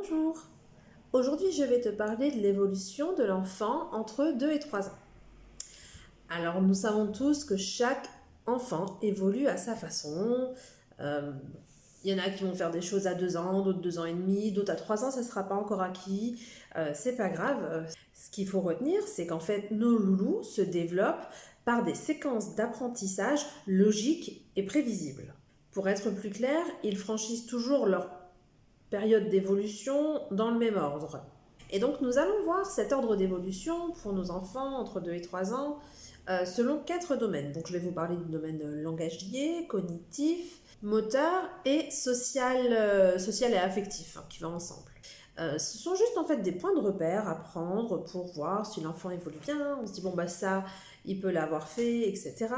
Bonjour. Aujourd'hui, je vais te parler de l'évolution de l'enfant entre 2 et 3 ans. Alors, nous savons tous que chaque enfant évolue à sa façon. Euh, Il y en a qui vont faire des choses à 2 ans, d'autres 2 ans et demi, d'autres à 3 ans, ça ne sera pas encore acquis. C'est pas grave. Ce qu'il faut retenir, c'est qu'en fait, nos loulous se développent par des séquences d'apprentissage logiques et prévisibles. Pour être plus clair, ils franchissent toujours leur période d'évolution dans le même ordre. Et donc nous allons voir cet ordre d'évolution pour nos enfants entre 2 et 3 ans selon 4 domaines. Donc je vais vous parler du domaine langagier, cognitif, moteur et social et affectif qui va ensemble. Ce sont juste en fait des points de repère à prendre pour voir si l'enfant évolue bien. On se dit bon bah ça, il peut l'avoir fait, etc.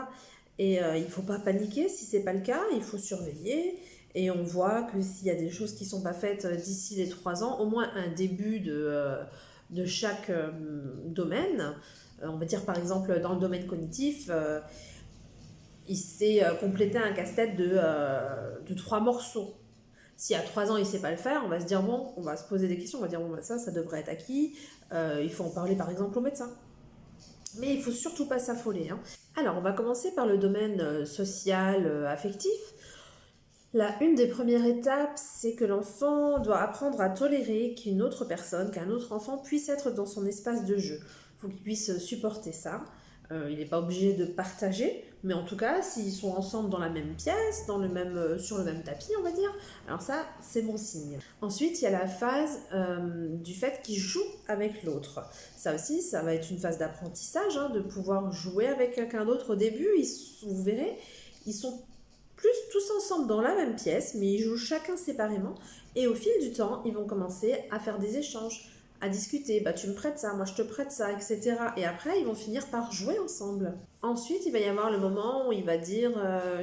Et il ne faut pas paniquer si c'est pas le cas, il faut surveiller. Et on voit que s'il y a des choses qui ne sont pas faites d'ici les 3 ans, au moins un début de chaque domaine. On va dire par exemple dans le domaine cognitif, il s'est complété un casse-tête de 3 morceaux. Si à 3 ans il ne sait pas le faire, on va se dire bon, on va se poser des questions, on va dire bon bah ça devrait être acquis. Il faut en parler par exemple au médecin. Mais il ne faut surtout pas s'affoler. Alors on va commencer par le domaine social, affectif. Une des premières étapes, c'est que l'enfant doit apprendre à tolérer qu'une autre personne, qu'un autre enfant puisse être dans son espace de jeu. Il faut qu'il puisse supporter ça. Il n'est pas obligé de partager, mais en tout cas, s'ils sont ensemble dans la même pièce, sur le même tapis, on va dire, alors ça, c'est bon signe. Ensuite, il y a la phase du fait qu'il joue avec l'autre. Ça aussi, ça va être une phase d'apprentissage, de pouvoir jouer avec quelqu'un d'autre au début. Vous verrez, ils sont plus tous ensemble dans la même pièce, mais ils jouent chacun séparément. Et au fil du temps, ils vont commencer à faire des échanges, à discuter. Bah, tu me prêtes ça, moi je te prête ça, etc. Et après, ils vont finir par jouer ensemble. Ensuite, il va y avoir le moment où il va dire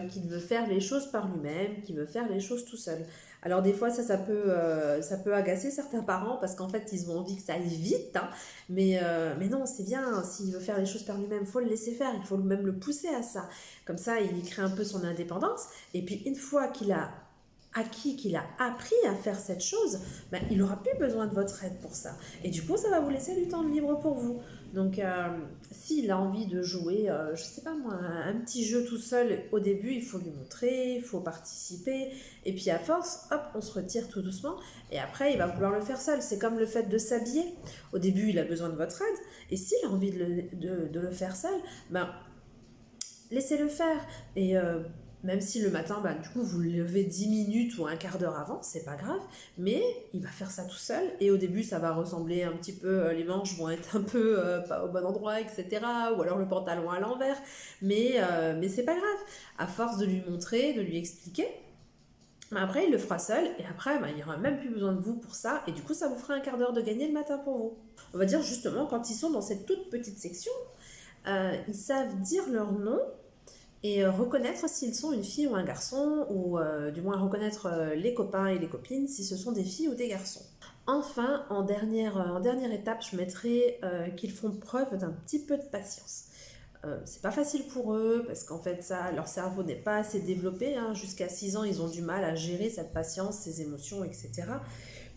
qu'il veut faire les choses par lui-même, qu'il veut faire les choses tout seul. Alors des fois, ça peut agacer certains parents parce qu'en fait, ils ont envie que ça aille vite. Mais non, c'est bien. S'il veut faire les choses par lui-même, il faut le laisser faire. Il faut même le pousser à ça. Comme ça, il crée un peu son indépendance. Et puis, une fois qu'il a acquis, qu'il a appris à faire cette chose, ben, il n'aura plus besoin de votre aide pour ça. Et du coup, ça va vous laisser du temps libre pour vous. Donc, s'il a envie de jouer, je sais pas moi, un petit jeu tout seul, au début, il faut lui montrer, il faut participer. Et puis, à force, hop, on se retire tout doucement. Et après, il va vouloir le faire seul. C'est comme le fait de s'habiller. Au début, il a besoin de votre aide. Et s'il a envie de le faire seul, ben, laissez-le faire. Et même si le matin, bah, du coup, vous le levez 10 minutes ou un quart d'heure avant, c'est pas grave, mais il va faire ça tout seul. Et au début, ça va ressembler un petit peu, les manches vont être un peu pas au bon endroit, etc. Ou alors le pantalon à l'envers. Mais c'est pas grave. À force de lui montrer, de lui expliquer, après, il le fera seul, et après, bah, il n'y aura même plus besoin de vous pour ça, et du coup, ça vous fera un quart d'heure de gagner le matin pour vous. On va dire justement, quand ils sont dans cette toute petite section, ils savent dire leur nom et reconnaître s'ils sont une fille ou un garçon, ou du moins reconnaître les copains et les copines si ce sont des filles ou des garçons. Enfin, en dernière étape, je mettrai qu'ils font preuve d'un petit peu de patience. C'est pas facile pour eux parce qu'en fait leur cerveau n'est pas assez développé. Jusqu'à 6 ans, ils ont du mal à gérer cette patience, ces émotions, etc.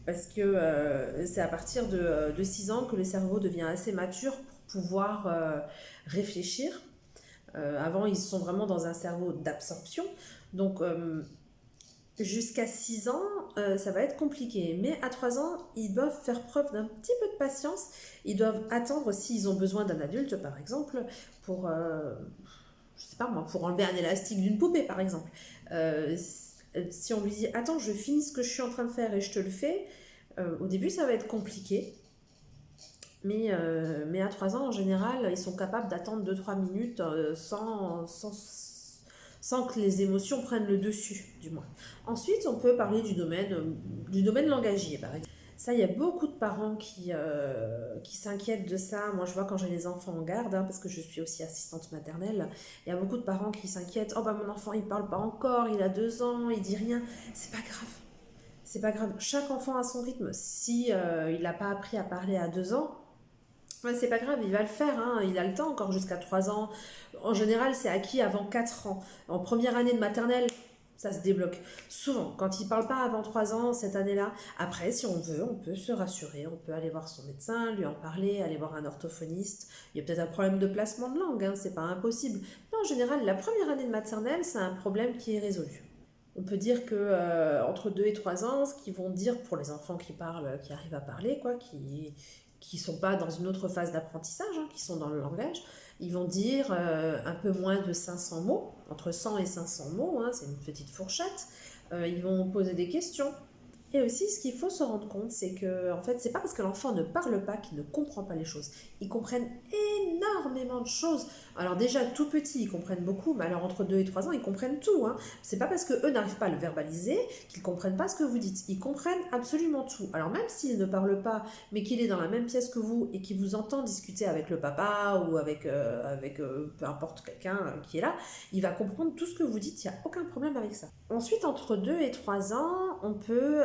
Parce que c'est à partir de 6 ans que le cerveau devient assez mature pour pouvoir réfléchir. Avant, ils sont vraiment dans un cerveau d'absorption. Donc, jusqu'à 6 ans, ça va être compliqué. Mais à 3 ans, ils doivent faire preuve d'un petit peu de patience. Ils doivent attendre s'ils ont besoin d'un adulte, par exemple, pour, je sais pas moi, pour enlever un élastique d'une poupée, par exemple. Si on lui dit « Attends, je finis ce que je suis en train de faire et je te le fais », au début, ça va être compliqué. Mais à 3 ans, en général, ils sont capables d'attendre 2-3 minutes sans que les émotions prennent le dessus, du moins. Ensuite, on peut parler du domaine langagier, par exemple. Ça, il y a beaucoup de parents qui s'inquiètent de ça. Moi, je vois quand j'ai les enfants en garde, parce que je suis aussi assistante maternelle, il y a beaucoup de parents qui s'inquiètent. « Oh, bah mon enfant, il parle pas encore, il a 2 ans, il dit rien. » C'est pas grave. C'est pas grave. Chaque enfant a son rythme. Si il n'a pas appris à parler à 2 ans, ouais, c'est pas grave, il va le faire, il a le temps encore jusqu'à 3 ans. En général, c'est acquis avant 4 ans. En première année de maternelle, Ça se débloque souvent. Quand il ne parle pas avant 3 ans, cette année-là, après, si on veut, on peut se rassurer, on peut aller voir son médecin, lui en parler, aller voir un orthophoniste. Il y a peut-être un problème de placement de langue, hein, c'est pas impossible. Mais en général, la première année de maternelle, c'est un problème qui est résolu. On peut dire que entre 2 et 3 ans, ce qu'ils vont dire pour les enfants qui parlent, qui arrivent à parler, quoi, qui sont pas dans une autre phase d'apprentissage, hein, qui sont dans le langage, ils vont dire un peu moins de 500 mots, entre 100 et 500 mots, hein, c'est une petite fourchette. Ils vont poser des questions. Et aussi, ce qu'il faut se rendre compte, c'est que, en fait, c'est pas parce que l'enfant ne parle pas qu'il ne comprend pas les choses. Ils comprennent énormément de choses. Alors déjà, tout petit, ils comprennent beaucoup, mais alors entre 2 et 3 ans, ils comprennent tout, hein. C'est pas parce qu'eux n'arrivent pas à le verbaliser qu'ils comprennent pas ce que vous dites. Ils comprennent absolument tout. Alors même s'il ne parle pas, mais qu'il est dans la même pièce que vous et qu'il vous entend discuter avec le papa ou avec peu importe quelqu'un qui est là, il va comprendre tout ce que vous dites, il n'y a aucun problème avec ça. Ensuite, entre 2 et 3 ans, on peut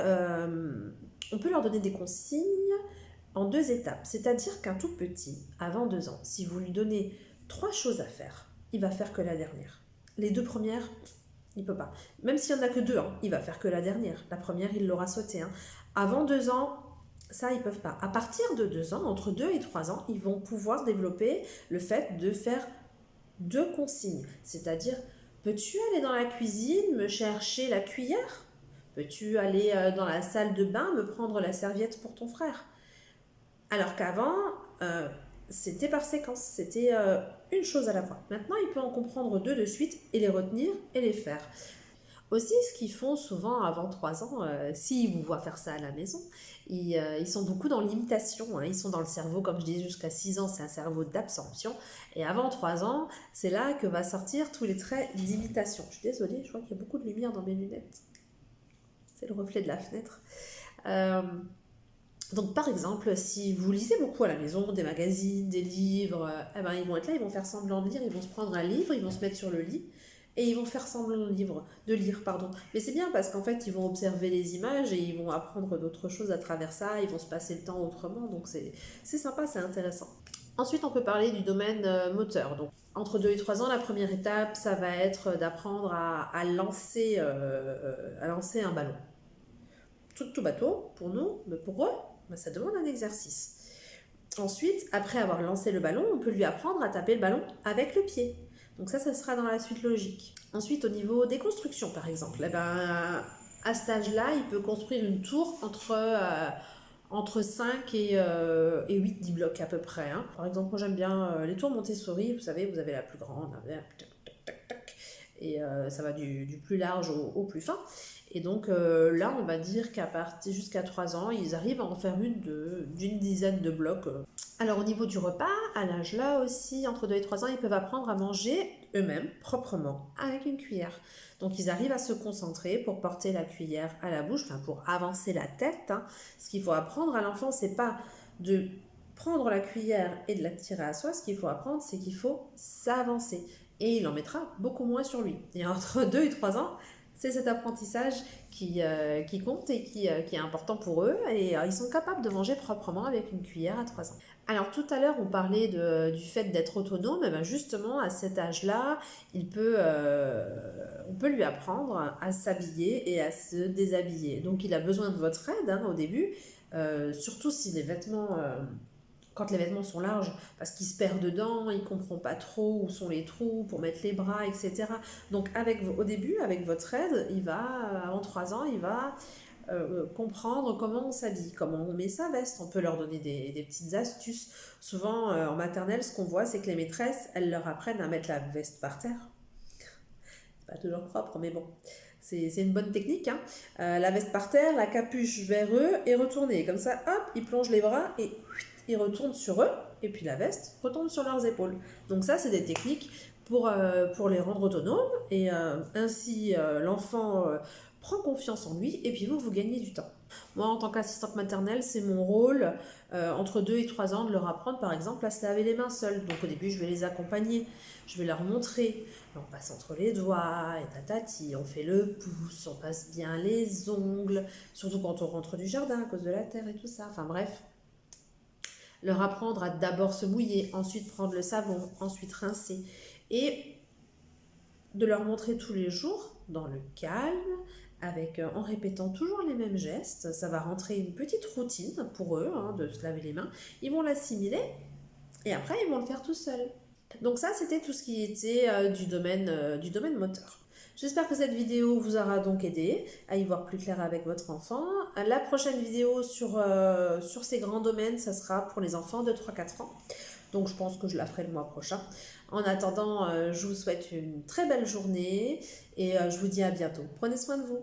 leur donner des consignes en 2 étapes. C'est-à-dire qu'un tout petit, avant 2 ans, si vous lui donnez 3 choses à faire, il va faire que la dernière. Les 2 premières, il peut pas. Même s'il n'y en a que 2, hein, il va faire que la dernière. La première, il l'aura sautée, hein. Avant 2 ans, ça, ils peuvent pas. À partir de 2 ans, entre 2 et 3 ans, ils vont pouvoir développer le fait de faire 2 consignes. C'est-à-dire, peux-tu aller dans la cuisine me chercher la cuillère ? Peux-tu aller dans la salle de bain me prendre la serviette pour ton frère ? Alors qu'avant, c'était par séquence, c'était une chose à la fois. Maintenant, il peut en comprendre 2 de suite et les retenir et les faire. Aussi, ce qu'ils font souvent avant 3 ans, s'ils vous voient faire ça à la maison, ils sont beaucoup dans l'imitation, hein. Ils sont dans le cerveau, comme je disais, jusqu'à 6 ans, c'est un cerveau d'absorption. Et avant 3 ans, c'est là que va sortir tous les traits d'imitation. Je suis désolée, je vois qu'il y a beaucoup de lumière dans mes lunettes. C'est le reflet de la fenêtre. Donc par exemple, si vous lisez beaucoup à la maison, des magazines, des livres, ils vont être là, ils vont faire semblant de lire, ils vont se prendre un livre, ils vont se mettre sur le lit et ils vont faire semblant de lire. Mais c'est bien parce qu'en fait, ils vont observer les images et ils vont apprendre d'autres choses à travers ça, ils vont se passer le temps autrement, donc c'est sympa, c'est intéressant. Ensuite, on peut parler du domaine moteur. Donc, entre 2 et 3 ans, la première étape, ça va être d'apprendre à lancer un ballon. Tout bateau pour nous, mais pour eux, ça demande un exercice. Ensuite, après avoir lancé le ballon, on peut lui apprendre à taper le ballon avec le pied. Donc ça sera dans la suite logique. Ensuite, au niveau des constructions, par exemple, à cet âge-là, il peut construire une tour entre 5 et 8-10 blocs à peu près, hein. Par exemple, moi j'aime bien les tours Montessori, vous savez, vous avez la plus grande, et ça va du plus large au plus fin. Et donc là, on va dire qu'à partir jusqu'à 3 ans, ils arrivent à en faire d'une dizaine de blocs. Alors au niveau du repas, à l'âge là aussi, entre 2 et 3 ans, ils peuvent apprendre à manger eux-mêmes, proprement, avec une cuillère. Donc ils arrivent à se concentrer pour porter la cuillère à la bouche, pour avancer la tête, hein. Ce qu'il faut apprendre à l'enfant, c'est pas de prendre la cuillère et de la tirer à soi. Ce qu'il faut apprendre, c'est qu'il faut s'avancer. Et il en mettra beaucoup moins sur lui. Et entre 2 et 3 ans, c'est cet apprentissage qui compte et qui est important pour eux. Et ils sont capables de manger proprement avec une cuillère à 3 ans. Alors tout à l'heure, on parlait du fait d'être autonome. Et justement, à cet âge-là, on peut lui apprendre à s'habiller et à se déshabiller. Donc il a besoin de votre aide, hein, au début, surtout si les vêtements... quand les vêtements sont larges, parce qu'il se perd dedans, il ne comprend pas trop où sont les trous pour mettre les bras, etc. Donc au début, avec votre aide, avant 3 ans, il va comprendre comment on s'habille, comment on met sa veste. On peut leur donner des petites astuces. Souvent, en maternelle, ce qu'on voit, c'est que les maîtresses, elles leur apprennent à mettre la veste par terre. C'est pas toujours propre, mais bon. C'est une bonne technique, hein. La veste par terre, la capuche vers eux et retourner. Comme ça, hop, ils plongent les bras et... ils retournent sur eux, et puis la veste retombe sur leurs épaules. Donc ça, c'est des techniques pour les rendre autonomes, et ainsi l'enfant prend confiance en lui, et puis vous gagnez du temps. Moi, en tant qu'assistante maternelle, c'est mon rôle, entre 2 et 3 ans, de leur apprendre, par exemple, à se laver les mains seuls. Donc au début, je vais les accompagner, je vais leur montrer. On passe entre les doigts, et tatati, on fait le pouce, on passe bien les ongles, surtout quand on rentre du jardin à cause de la terre et tout ça. Enfin bref, leur apprendre à d'abord se mouiller, ensuite prendre le savon, ensuite rincer, et de leur montrer tous les jours dans le calme, en répétant toujours les mêmes gestes. Ça va rentrer une petite routine pour eux hein, de se laver les mains. Ils vont l'assimiler et après ils vont le faire tout seuls. Donc ça, c'était tout ce qui était du domaine moteur. J'espère que cette vidéo vous aura donc aidé à y voir plus clair avec votre enfant. La prochaine vidéo sur ces grands domaines, ça sera pour les enfants de 3-4 ans. Donc je pense que je la ferai le mois prochain. En attendant, je vous souhaite une très belle journée et je vous dis à bientôt. Prenez soin de vous.